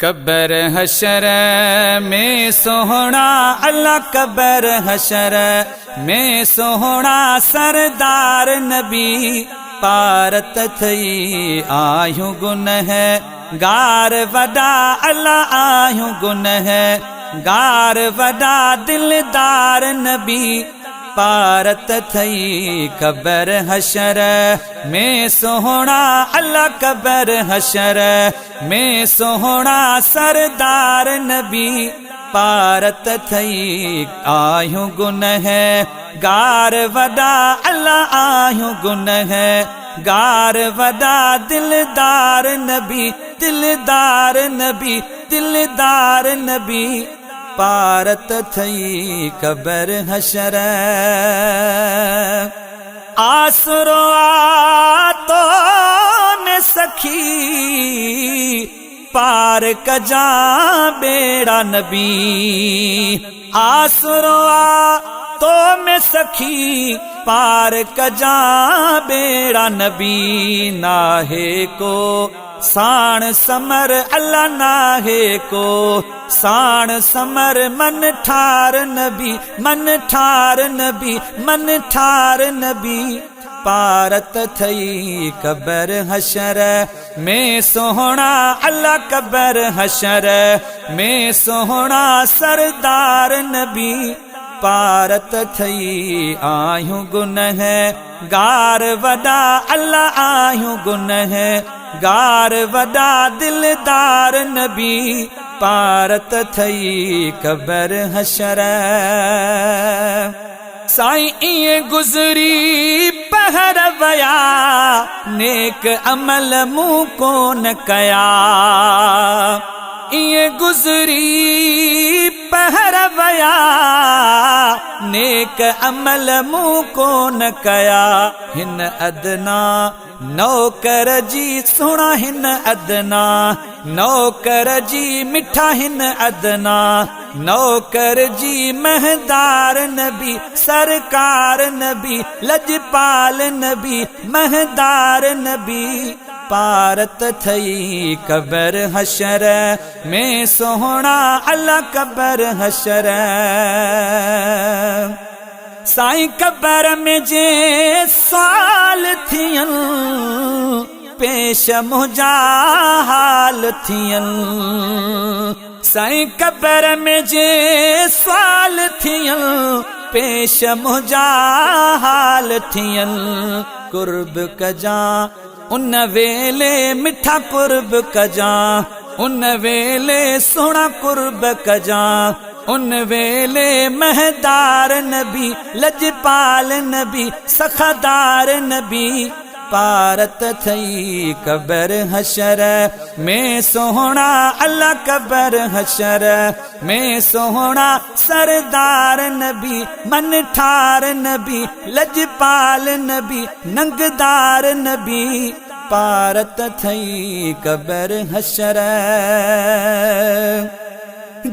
कब्र हशर में सोहना अल्लाह कब्र हशर में सोहना सरदार नबी पारत थई आयूं गुनह गार वडा अल्लाह आयूं गुनह गार वडा दिलदार नबी पारत थई कब्र हशर में सोहना अल्लाह कब्र हशर में सोहना सरदार नबी पारत थई आयूं गुनह गार वडा अल्लाह आयूं गुनह गार वडा दिलदार नबी दिलदार नबी दिलदार नबी पारत थई कब्र हशर आसरो तो में सखी पार कजा बेड़ा नबी आसरो तो में सखी पार कजा बेड़ा नबी नाहे को साण समर अल्लाह नाहे को साण समर मन ठार नबी मन ठार नबी मन ठार नबी पारत थई कब्र हशर में सोहना अल्लाह कब्र हशर में सोहना सरदार नबी पारत थई आयूं गुनह गार वडा अल्लाह आयूं गुनह गार वडा दिलदार नबी पारत थई कब्र हशर साईं इए गुजरी पहर वया नेक अमल मुँह को न कया इए गुजरी पहर वया नेक अमल मुँह को न कया हिन अदना नौकर जी सुना हिन अदना नौकर जी मिठा हिन अदना नौकर जी महदार नबी सरकार नबी लजपाल नबी महदार नबी पारत थई कब्र हशर में सोहना अल्लाह कब्र हशर साईं कब्र में जे साल थियन पेश मुझा हाल थियन साईं कब्र में जे साल थियन पेश मुझा हाल थियन कुर्ब कजा उन वेले मिठा कुर्ब कजा उन वेले सोना कुर्ब कजा उन वेले महदार नबी लजपाल नबी सखादार नबी पारत थई कब्र हशर में सोहना अल्लाह कब्र हशर में सोहना सरदार नबी मन ठार नबी लजपाल नबी नंगदार नबी पारत थई कब्र हशर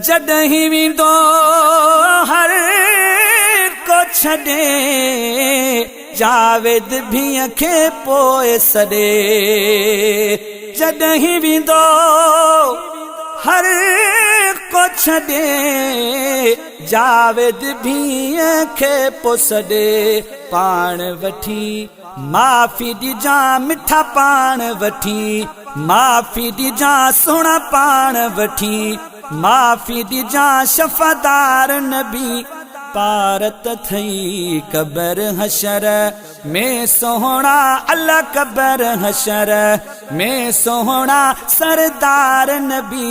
जडहीं विंदो हर को छॾे जावेद भी खे पोए सॾे जडहीं विंदो हर को छॾे जावेद भी खे पो सॾे पाण वठी माफ़ी ॾिजां मिठा पाण वठी माफ़ी ॾिजां सुहिणा पाण वठी माफ़ी ॾिजां शफ़ादार नबी पारत थई कब्र हशर में सोहना अल्लाह कब्र हशर में सोहना सरदार नबी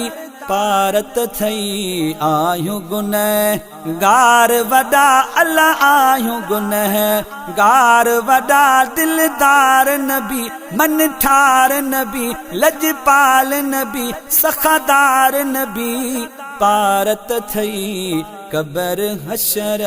पारत थई आयूं गुनह गार वडा अल्लाह आयूं गुनह गार वडा दिलदार नबी मन ठार नबी लजपाल नबी सखादार नबी पारत थई कब्र हशर।